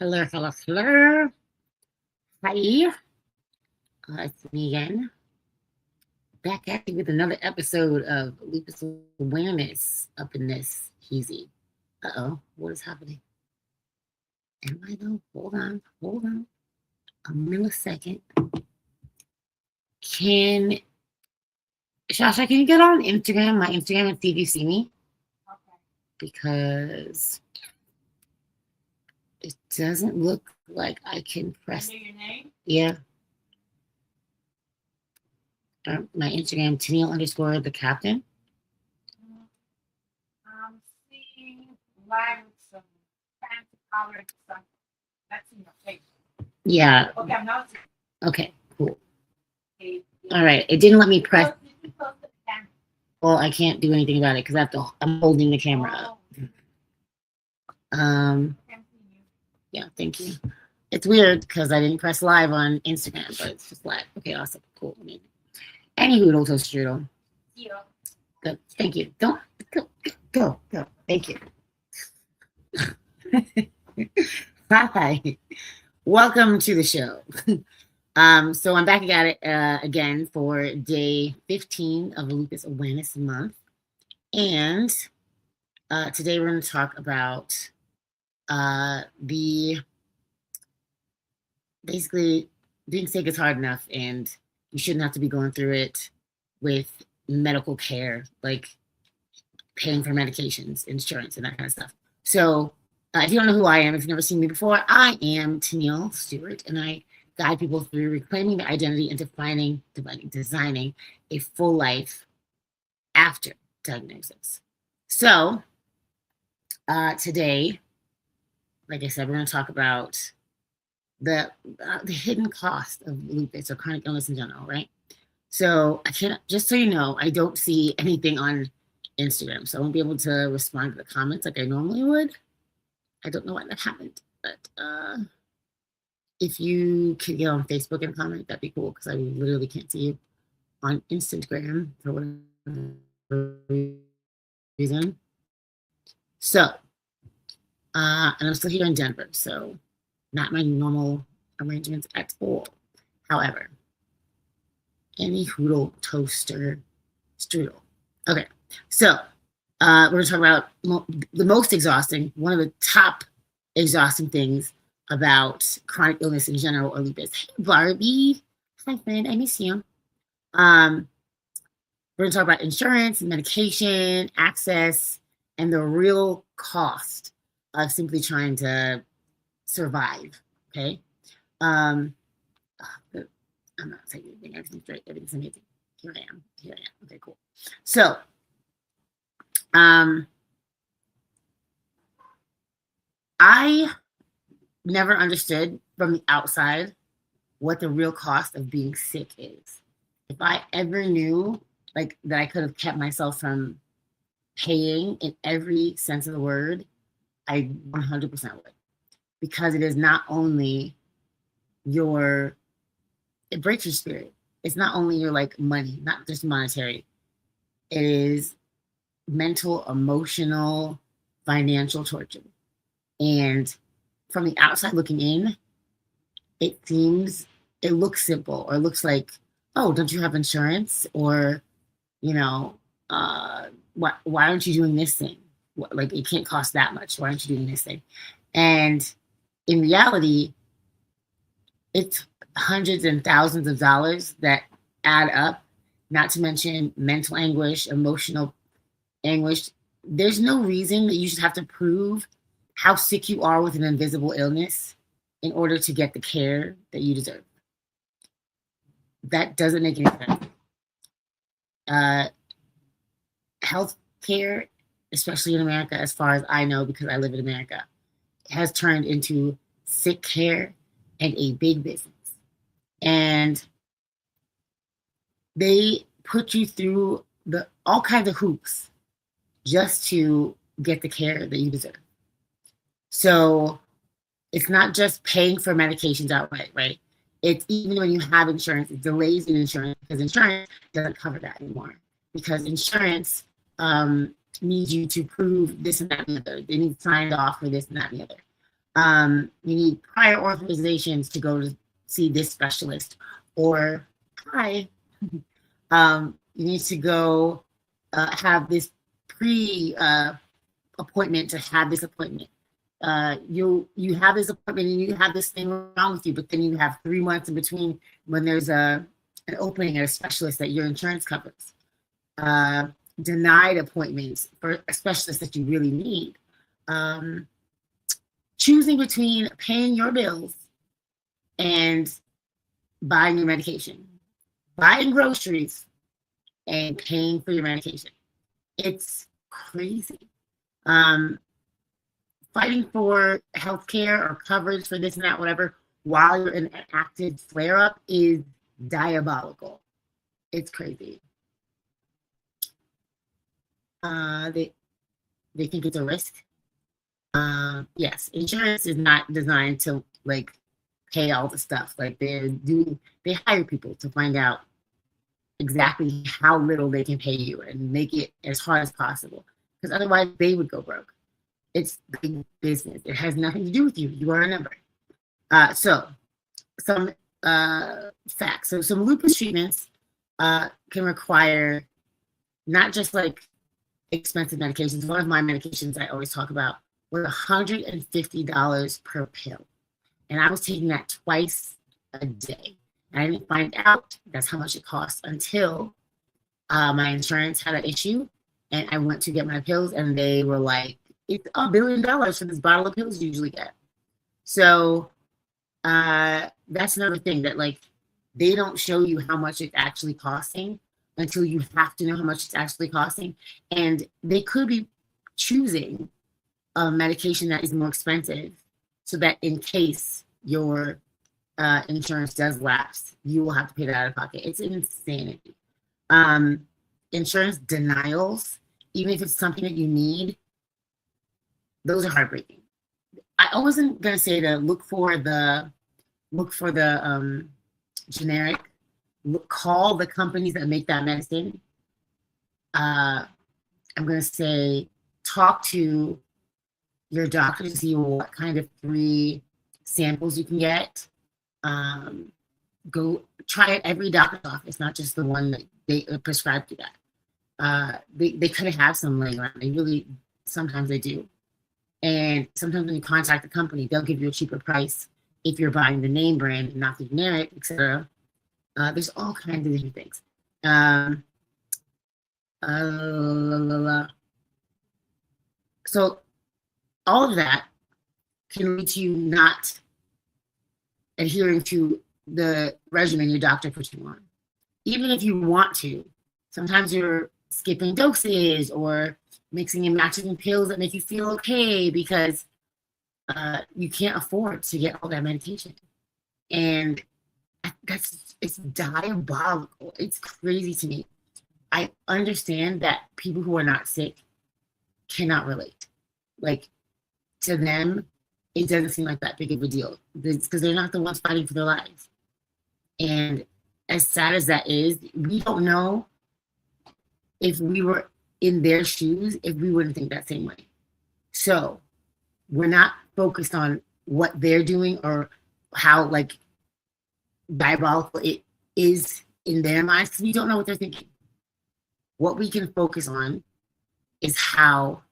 Hello, hello, hello. Hi. It's me again. Back at you with another episode of Lupus Awareness up in this easy. Uh-oh, what is happening? Am I though? Hold on. A millisecond. Can Shasha, can you get on Instagram, my Instagram, and see if you see me? Okay. Because it doesn't look like I can press. Under your name? Yeah. My Instagram, Tennille _ the captain. I'm seeing live with some fancy colored stuff. That's in your face. Yeah. Okay, I'm not seeing. Okay, cool. Okay. All right. It didn't let me press. You close the camera. Well, I can't do anything about it because I'm holding the camera up. Can't see you. Yeah, thank you. It's weird because I didn't press live on Instagram, but it's just live. Okay, awesome. Cool. Amazing. Any hoodle toast strudel. Zero. Good. Thank you. Don't go. Thank you. Hi. Welcome to the show. So I'm back at it again for day 15 of the Lupus Awareness Month. And today we're going to talk about basically being sick is hard enough and you shouldn't have to be going through it with medical care, like paying for medications, insurance, and that kind of stuff. So if you don't know who I am, if you've never seen me before, I am Tennille Stewart, and I guide people through reclaiming their identity and designing a full life after diagnosis. So today, like I said, we're going to talk about the hidden cost of lupus or chronic illness in general, right? So I can't, just so you know, I don't see anything on Instagram, so I won't be able to respond to the comments like I normally would. I don't know why that happened, but if you could get on Facebook and comment, that'd be cool, because I literally can't see you on Instagram for whatever reason. So, and I'm still here in Denver, so not my normal arrangements at all. However, any hoodle toaster strudel. Okay, so we're going to talk about the most exhausting, one of the top exhausting things about chronic illness in general or lupus. Hey, Barbie. Hi, friend. I miss you. We're going to talk about insurance, medication, access, and the real cost of simply trying to survive. Okay. I'm not saying anything. Everything's great. Everything's amazing. Here I am. Okay, cool. So, I never understood from the outside what the real cost of being sick is. If I ever knew like that I could have kept myself from paying in every sense of the word, I 100% would. Because it is not only it breaks your spirit. It's not only your like money, not just monetary. It is mental, emotional, financial torture. And from the outside looking in, it looks simple, or it looks like, oh, don't you have insurance? Or, why aren't you doing this thing? Like, it can't cost that much. Why aren't you doing this thing? And in reality, it's hundreds and thousands of dollars that add up, not to mention mental anguish, emotional anguish. There's no reason that you should have to prove how sick you are with an invisible illness in order to get the care that you deserve. That doesn't make any sense. Healthcare, especially in America, as far as I know, because I live in America, has turned into sick care and a big business. And they put you through all kinds of hoops just to get the care that you deserve. So it's not just paying for medications outright, right? It's even when you have insurance, it delays in insurance because insurance doesn't cover that anymore. Because insurance needs you to prove this and that and the other. They need signed off for this and that and the other. You need prior authorizations to go to see this specialist, or hi, you need to go have this pre appointment to have this appointment. You have this appointment and you have this thing wrong with you, but then you have 3 months in between when there's an opening at a specialist that your insurance covers. Denied appointments for a specialist that you really need. Choosing between paying your bills and buying your medication, buying groceries and paying for your medication. It's crazy. Fighting for healthcare or coverage for this and that, whatever, while you're in an active flare up is diabolical. It's crazy. They think it's a risk. Yes, insurance is not designed to like pay all the stuff. Like they hire people to find out exactly how little they can pay you and make it as hard as possible, because otherwise they would go broke. It's big business. It has nothing to do with you. You are a number. So some facts. So some lupus treatments can require not just like expensive medications. One of my medications I always talk about was $150 per pill. And I was taking that twice a day. And I didn't find out that's how much it costs until my insurance had an issue. And I went to get my pills and they were like, it's $1 billion for this bottle of pills you usually get. So that's another thing, that like they don't show you how much it's actually costing until you have to know how much it's actually costing. And they could be choosing a medication that is more expensive so that in case your insurance does lapse, you will have to pay that out of pocket. It's insanity. Insurance denials, even if it's something that you need, those are heartbreaking. I wasn't gonna say to look for the generic. Call the companies that make that medicine. I'm gonna say talk to your doctor to see what kind of free samples you can get. Go try at every doctor's office, not just the one that they prescribe to that. They could have some laying around. They really, sometimes they do. And sometimes when you contact the company, they'll give you a cheaper price if you're buying the name brand and not the generic, etc. There's all kinds of different things. So all of that can lead to you not adhering to the regimen your doctor put you on. Even if you want to, sometimes you're skipping doses or mixing and matching pills that make you feel okay because you can't afford to get all that medication. And it's diabolical. It's crazy to me. I understand that people who are not sick cannot relate. Like, to them, it doesn't seem like that big of a deal because they're not the ones fighting for their lives. And as sad as that is, we don't know if we were in their shoes, if we wouldn't think that same way. So we're not focused on what they're doing or how like diabolical it is in their minds, because we don't know what they're thinking. What we can focus on is how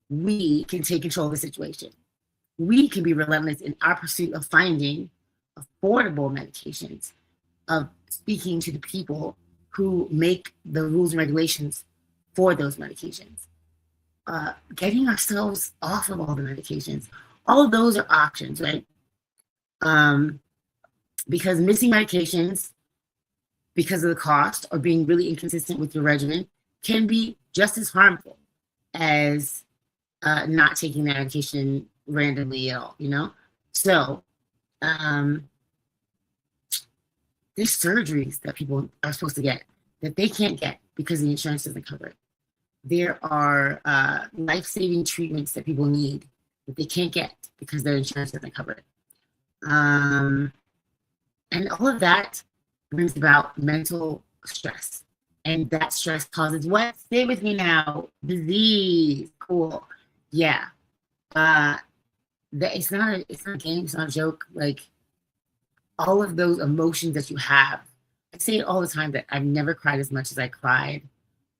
we can take control of the situation. We can be relentless in our pursuit of finding affordable medications, of speaking to the people who make the rules and regulations for those medications, getting ourselves off of all the medications. All of those are options, right? Because missing medications because of the cost or being really inconsistent with your regimen can be just as harmful as not taking that medication randomly at all, you know? So there's surgeries that people are supposed to get that they can't get because the insurance doesn't cover it. There are life-saving treatments that people need that they can't get because their insurance doesn't cover it. And all of that brings about mental stress. And that stress causes what? Stay with me now. Disease. Cool. Yeah. that it's not a game, it's not a joke. Like all of those emotions that you have. I say it all the time that I've never cried as much as I cried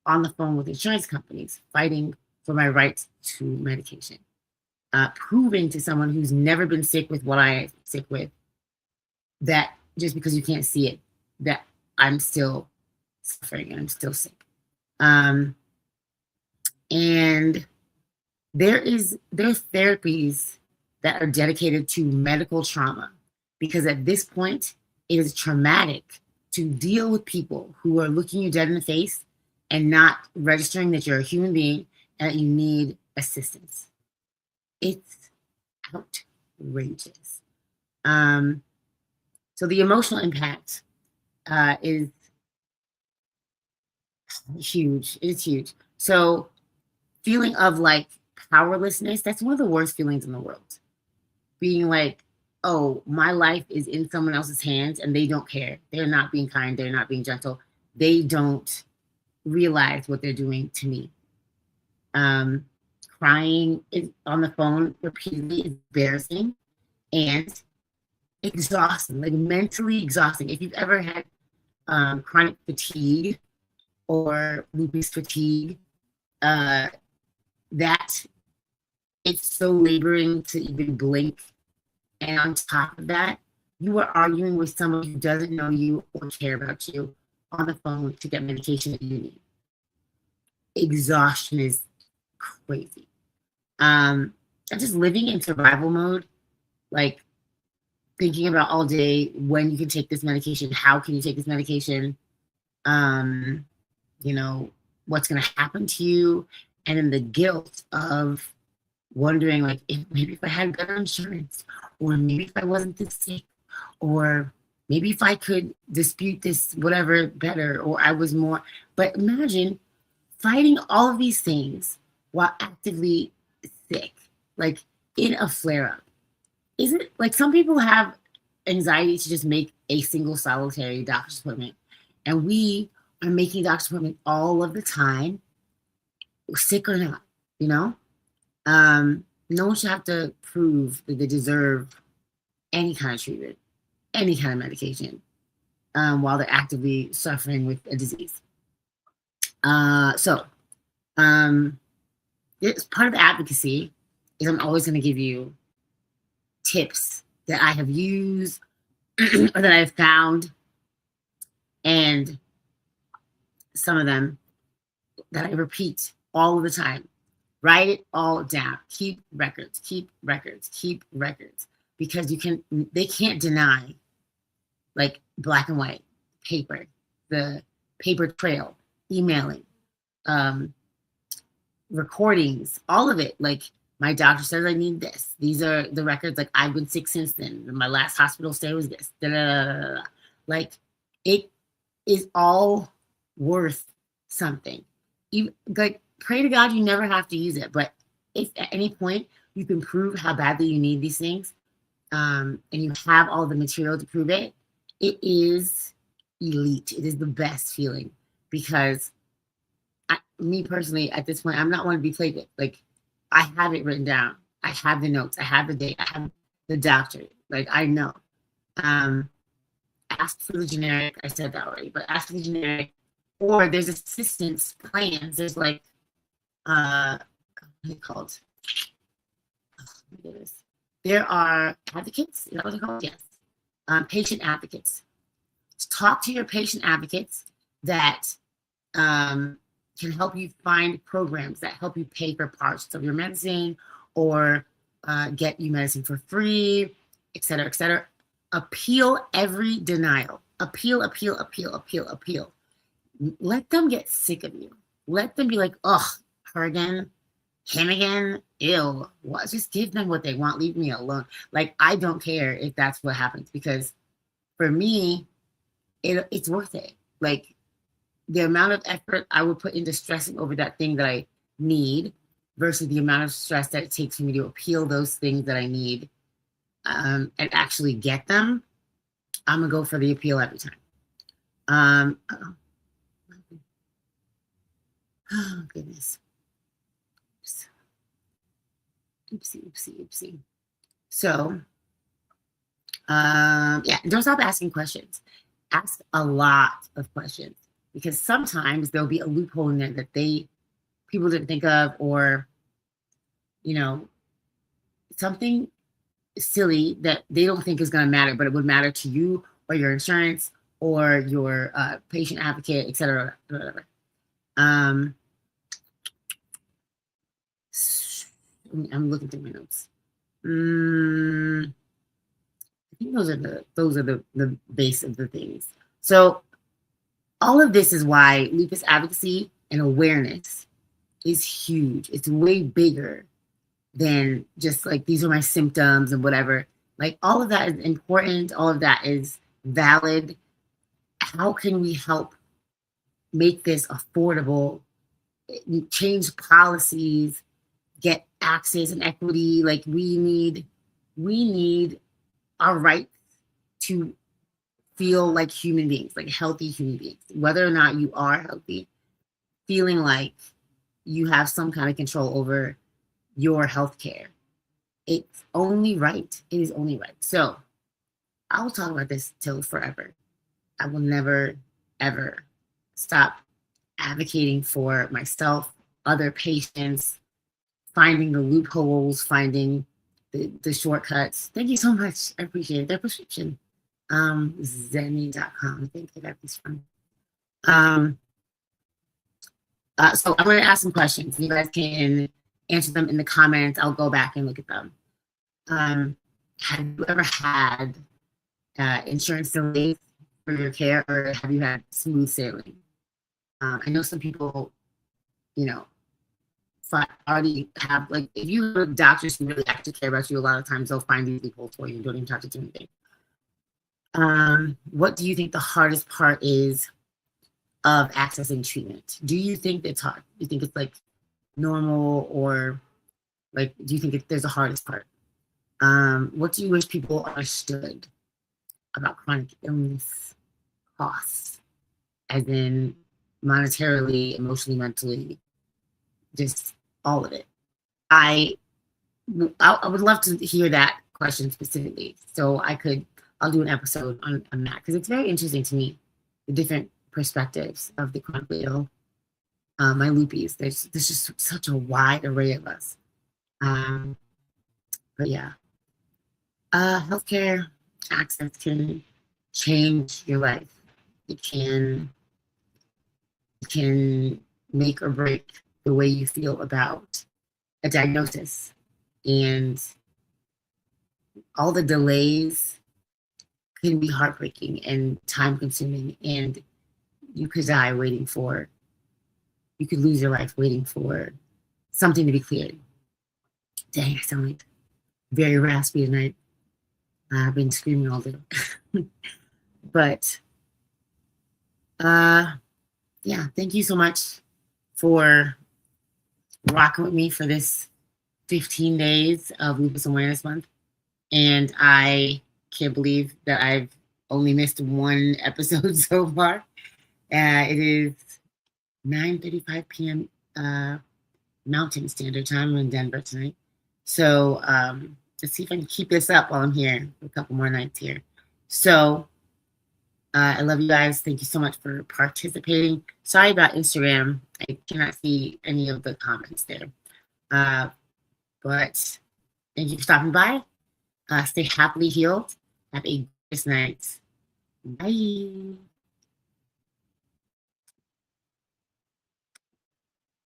on the phone with insurance companies fighting for my rights to medication. Proving to someone who's never been sick with what I am sick with that just because you can't see it, that I'm still suffering and I'm still sick. Um, and there's therapies that are dedicated to medical trauma because at this point it is traumatic to deal with people who are looking you dead in the face and not registering that you're a human being and that you need assistance. It's outrageous. Um, so the emotional impact is huge. It's huge. So feeling of like powerlessness, that's one of the worst feelings in the world. Being like, oh, my life is in someone else's hands and they don't care. They're not being kind. They're not being gentle. They don't realize what they're doing to me. Um, Crying on the phone repeatedly is embarrassing and exhausting, like mentally exhausting. If you've ever had chronic fatigue or lupus fatigue, uh, that it's so laboring to even blink. And on top of that, you are arguing with someone who doesn't know you or care about you on the phone to get medication that you need. Exhaustion is crazy. And just living in survival mode, like thinking about all day when you can take this medication, how can you take this medication, um, you know, what's going to happen to you, and then the guilt of wondering, like, if maybe if I had better insurance, or maybe if I wasn't this sick, or maybe if I could dispute this whatever better, or I was more. But imagine fighting all of these things while actively sick, like in a flare up. Isn't it like some people have anxiety to just make a single solitary doctor's appointment? And we are making doctor's appointments all of the time, sick or not, you know? No one should have to prove that they deserve any kind of treatment, any kind of medication, while they're actively suffering with a disease. So, it's part of the advocacy is I'm always going to give you tips that I have used or that I've found, and some of them that I repeat all of the time. Write it all down. Keep records, keep records, keep records. Because they can't deny like black and white, paper, the paper trail, emailing, um, recordings, all of it. Like my doctor says I need this. These are the records. Like I've been sick since then. My last hospital stay was this. Da, da, da, da, da. Like it is all worth something. You like pray to God you never have to use it. But if at any point you can prove how badly you need these things, and you have all the material to prove it, it is elite. It is the best feeling because me personally, at this point, I'm not one to be played with. Like, I have it written down. I have the notes. I have the date. I have the doctor. Like, I know. Um, Ask for the generic. I said that already, but ask for the generic. Or there's assistance plans. There's like, what are they called? Oh, my goodness. There are advocates. Is that what they're called? Yes. Patient advocates. Talk to your patient advocates that can help you find programs that help you pay for parts of your medicine or get you medicine for free, et cetera, et cetera. Appeal every denial. Appeal, appeal, appeal, appeal, appeal. Let them get sick of you. Let them be like, ugh, her again, him again, ew. What? Just give them what they want. Leave me alone. Like, I don't care if that's what happens because for me, it's worth it. Like, the amount of effort I would put into stressing over that thing that I need versus the amount of stress that it takes for me to appeal those things that I need and actually get them, I'm gonna go for the appeal every time. Oh goodness. Oopsie, oopsie, oopsie. So, yeah, don't stop asking questions. Ask a lot of questions because sometimes there'll be a loophole in there that people didn't think of, or you know, something silly that they don't think is going to matter, but it would matter to you or your insurance or your patient advocate, etc. Whatever. Um, I'm looking through my notes. I think those are the base of the things. So all of this is why lupus advocacy and awareness is huge. It's way bigger than just like these are my symptoms and whatever. Like all of that is important. All of that is valid. How can we help make this affordable? Change policies, get access and equity. Like we need our rights to feel like human beings, like healthy human beings, whether or not you are healthy, feeling like you have some kind of control over your health care. It's only right. It is only right. So I will talk about this till forever. I will never, ever stop advocating for myself, other patients, finding the loopholes, finding the shortcuts. Thank you so much. I appreciate it. Their prescription. Zenny.com. I think I got these from. So I'm going to ask some questions. You guys can answer them in the comments. I'll go back and look at them. Have you ever had insurance delays for your care, or have you had smooth sailing? I know some people, you know, already have, like, if you have doctors who really actually care about you, a lot of times they'll find these loopholes for you and don't even have to do anything. What do you think the hardest part is of accessing treatment? Do you think it's hard? Do you think it's like normal, or like, do you think there's a hardest part? What do you wish people understood about chronic illness costs, as in monetarily, emotionally, mentally, just all of it? I would love to hear that question specifically, so I'll do an episode on that, because it's very interesting to me, the different perspectives of the chronically ill, my lupus. There's just such a wide array of us. But yeah, healthcare access can change your life. It can make or break the way you feel about a diagnosis, and all the delays can be heartbreaking and time consuming, and you could lose your life waiting for something to be cleared. Dang, I sound like very raspy tonight. I've been screaming all day. But yeah, thank you so much for rocking with me for this 15 days of Lupus Awareness Month. And I can't believe that I've only missed one episode so far. It is 9:35 p.m. Mountain Standard Time. I'm in Denver tonight. So let's see if I can keep this up while I'm here for a couple more nights here. So I love you guys. Thank you so much for participating. Sorry about Instagram. I cannot see any of the comments there. But thank you for stopping by. Stay happily healed. Have a good night. Bye.